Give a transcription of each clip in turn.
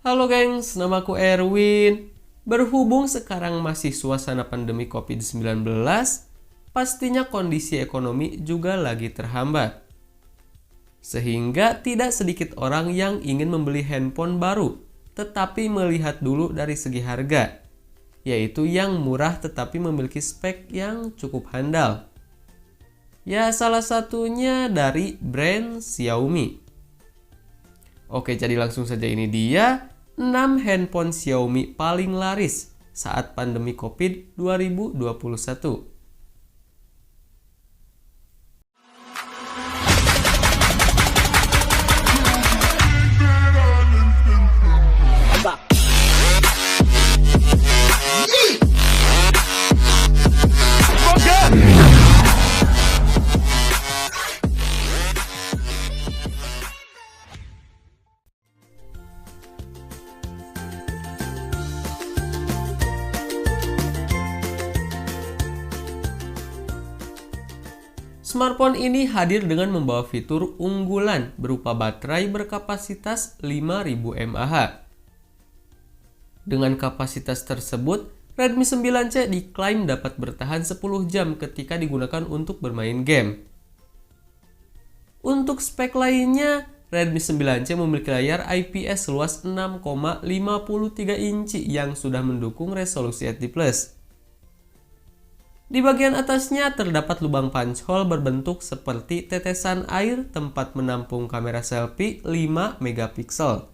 Halo gengs, namaku Erwin. Berhubung sekarang masih suasana pandemi COVID-19, pastinya kondisi ekonomi juga lagi terhambat. Sehingga tidak sedikit orang yang ingin membeli handphone baru, tetapi melihat dulu dari segi harga, yaitu yang murah tetapi memiliki spek yang cukup handal. Ya, salah satunya dari brand Xiaomi. Oke, jadi langsung saja ini dia 6 handphone Xiaomi paling laris saat pandemi COVID 2021. Smartphone ini hadir dengan membawa fitur unggulan berupa baterai berkapasitas 5000 mAh. Dengan kapasitas tersebut, Redmi 9C diklaim dapat bertahan 10 jam ketika digunakan untuk bermain game. Untuk spek lainnya, Redmi 9C memiliki layar IPS luas 6,53 inci yang sudah mendukung resolusi HD+. Di bagian atasnya terdapat lubang punch hole berbentuk seperti tetesan air tempat menampung kamera selfie 5 megapiksel.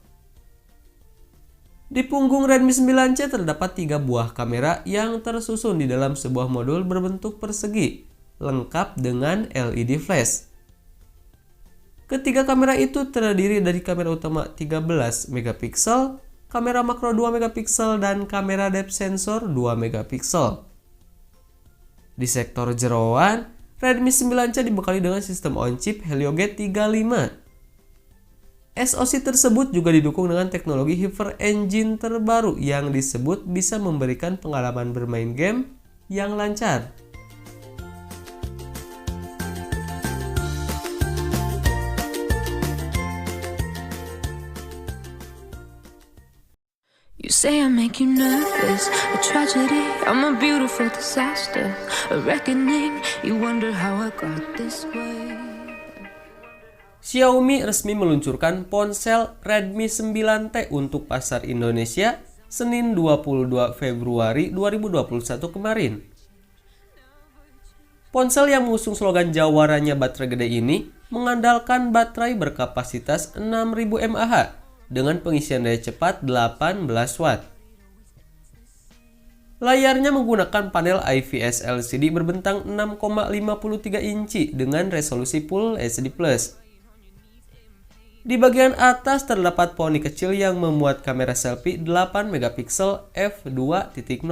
Di punggung Redmi 9C terdapat 3 buah kamera yang tersusun di dalam sebuah modul berbentuk persegi, lengkap dengan LED flash. Ketiga kamera itu terdiri dari kamera utama 13 megapiksel, kamera makro 2 megapiksel, dan kamera depth sensor 2 megapiksel. Di sektor jeroan, Redmi 9C dibekali dengan sistem on-chip Helio G35. SoC tersebut juga didukung dengan teknologi Hyper Engine terbaru yang disebut bisa memberikan pengalaman bermain game yang lancar. You say I make you nervous, a tragedy, I'm a beautiful disaster, a reckoning, you wonder how I got this way. Xiaomi resmi meluncurkan ponsel Redmi 9T untuk pasar Indonesia Senin 22 Februari 2021 kemarin. Ponsel yang mengusung slogan Jawaranya Baterai Gede ini mengandalkan baterai berkapasitas 6000 mAh dengan pengisian daya cepat 18 watt. Layarnya menggunakan panel IPS LCD berbentang 6,53 inci dengan resolusi Full HD+. Di bagian atas terdapat poni kecil yang memuat kamera selfie 8 megapiksel f2.0.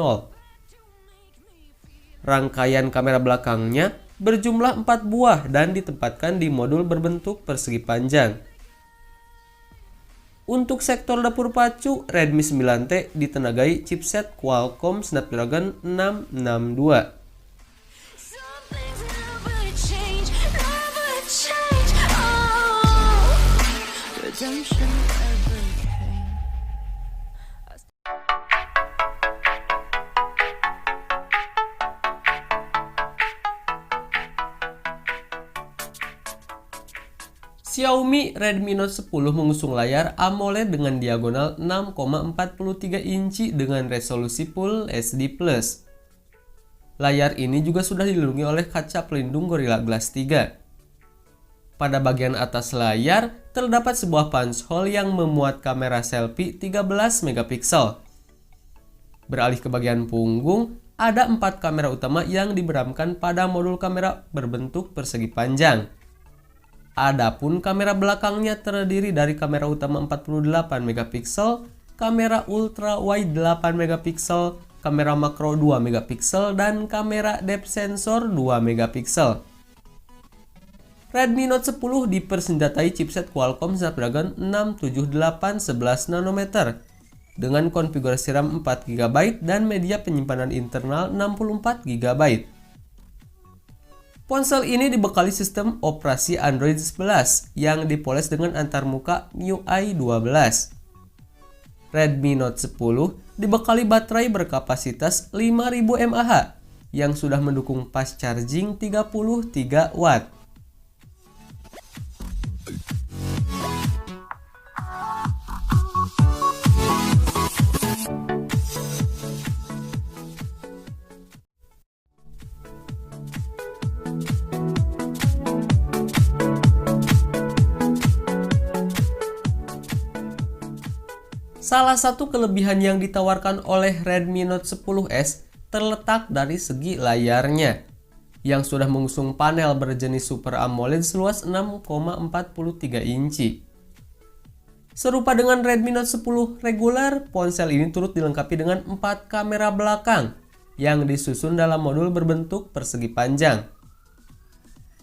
Rangkaian kamera belakangnya berjumlah 4 buah dan ditempatkan di modul berbentuk persegi panjang. Untuk sektor dapur pacu, Redmi 9T ditenagai chipset Qualcomm Snapdragon 662. Xiaomi Redmi Note 10 mengusung layar AMOLED dengan diagonal 6,43 inci dengan resolusi Full HD+. Layar ini juga sudah dilindungi oleh kaca pelindung Gorilla Glass 3. Pada bagian atas layar terdapat sebuah punch hole yang memuat kamera selfie 13 megapiksel. Beralih ke bagian punggung, ada 4 kamera utama yang diberamkan pada modul kamera berbentuk persegi panjang. Adapun kamera belakangnya terdiri dari kamera utama 48 megapiksel, kamera ultra wide 8 megapiksel, kamera makro 2 megapiksel, dan kamera depth sensor 2 megapiksel. Redmi Note 10 dipersenjatai chipset Qualcomm Snapdragon 678 11 nanometer dengan konfigurasi RAM 4 GB dan media penyimpanan internal 64 GB. Ponsel ini dibekali sistem operasi Android 11 yang dipoles dengan antarmuka MIUI 12. Redmi Note 10 dibekali baterai berkapasitas 5000 mAh yang sudah mendukung fast charging 33 Watt. Salah satu kelebihan yang ditawarkan oleh Redmi Note 10s terletak dari segi layarnya, yang sudah mengusung panel berjenis Super AMOLED seluas 6,43 inci. Serupa dengan Redmi Note 10 reguler, ponsel ini turut dilengkapi dengan 4 kamera belakang yang disusun dalam modul berbentuk persegi panjang.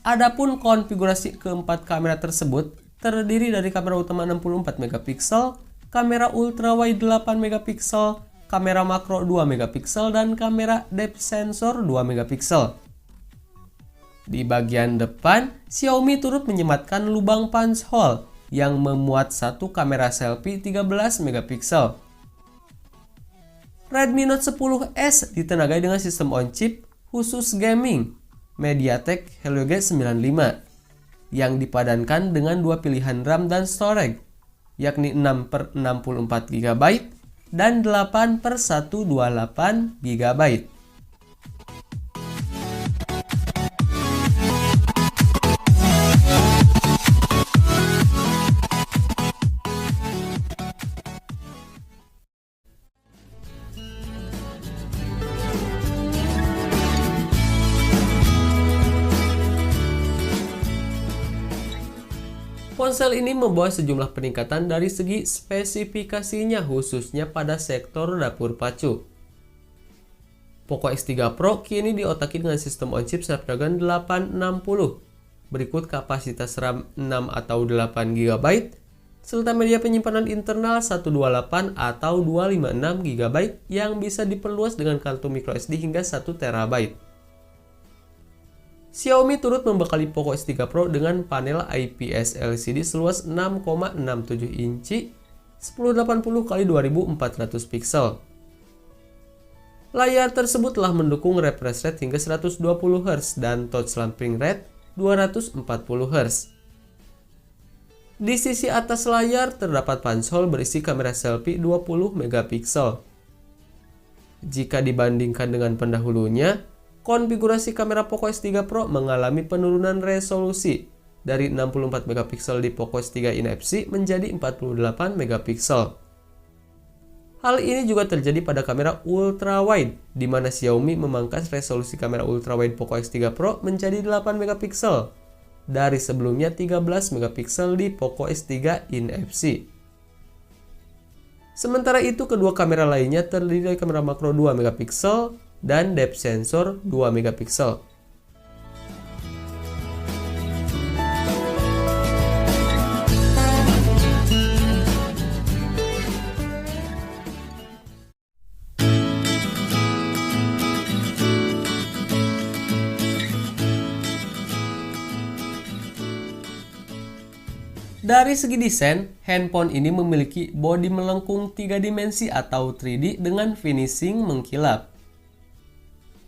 Adapun konfigurasi keempat kamera tersebut terdiri dari kamera utama 64 megapiksel, kamera ultrawide 8 megapiksel, kamera makro 2 megapiksel, dan kamera depth sensor 2 megapiksel. Di bagian depan, Xiaomi turut menyematkan lubang punch hole yang memuat satu kamera selfie 13 megapiksel. Redmi Note 10s ditenagai dengan sistem on-chip khusus gaming MediaTek Helio G95 yang dipadankan dengan dua pilihan RAM dan storage, yakni 6/64 GB dan 8/128 GB. Ponsel ini membawa sejumlah peningkatan dari segi spesifikasinya, khususnya pada sektor dapur pacu. Poco X3 Pro kini diotaki dengan sistem on-chip Snapdragon 860. Berikut kapasitas RAM 6 atau 8 GB, serta media penyimpanan internal 128 atau 256 GB yang bisa diperluas dengan kartu microSD hingga 1 TB. Xiaomi turut membekali Poco X3 Pro dengan panel IPS LCD seluas 6,67 inci 1080x2400 pixel. Layar tersebut telah mendukung refresh rate hingga 120 Hz dan touch slumping rate 240 Hz. Di sisi atas layar terdapat punch hole berisi kamera selfie 20 megapiksel. Jika dibandingkan dengan pendahulunya, konfigurasi kamera Poco X3 Pro mengalami penurunan resolusi dari 64 megapiksel di Poco X3 NFC menjadi 48 megapiksel. Hal ini juga terjadi pada kamera ultrawide, di mana Xiaomi memangkas resolusi kamera ultrawide Poco X3 Pro menjadi 8 megapiksel dari sebelumnya 13 megapiksel di Poco X3 NFC. Sementara itu, kedua kamera lainnya terdiri dari kamera makro 2 megapiksel dan depth sensor 2 megapiksel. Dari segi desain, handphone ini memiliki bodi melengkung 3 dimensi atau 3D dengan finishing mengkilap.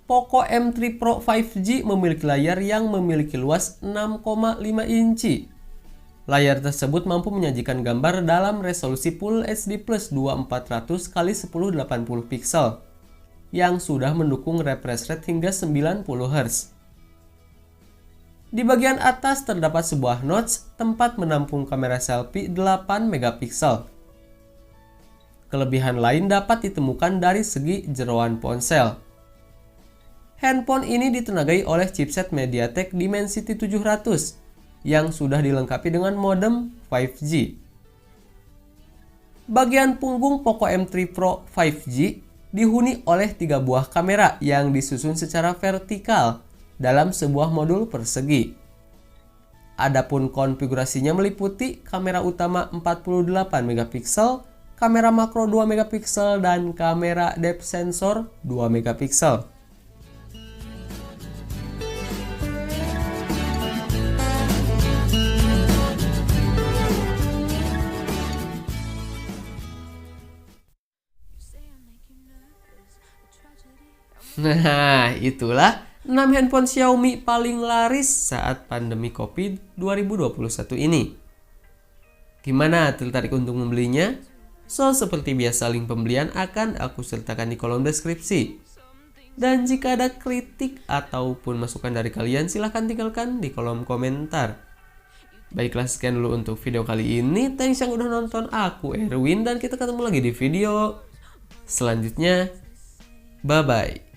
Poco M3 Pro 5G memiliki layar yang memiliki luas 6,5 inci. Layar tersebut mampu menyajikan gambar dalam resolusi Full HD Plus 2400x1080 pixel yang sudah mendukung refresh rate hingga 90 Hz. Di bagian atas terdapat sebuah notch tempat menampung kamera selfie 8 megapiksel. Kelebihan lain dapat ditemukan dari segi jeroan ponsel. Handphone ini ditenagai oleh chipset MediaTek Dimensity 700 yang sudah dilengkapi dengan modem 5G. Bagian punggung Poco M3 Pro 5G dihuni oleh 3 buah kamera yang disusun secara vertikal dalam sebuah modul persegi. Adapun konfigurasinya meliputi kamera utama 48 megapiksel, kamera makro 2 megapiksel, dan kamera depth sensor 2 megapiksel. Nah, itulah 6 handphone Xiaomi paling laris saat pandemi Covid 2021 ini. Gimana, tertarik untuk membelinya? So, seperti biasa link pembelian akan aku sertakan di kolom deskripsi. Dan jika ada kritik ataupun masukan dari kalian, silahkan tinggalkan di kolom komentar. Baiklah, sekian dulu untuk video kali ini. Thanks yang udah nonton. Aku Erwin dan kita ketemu lagi di video selanjutnya. Bye-bye.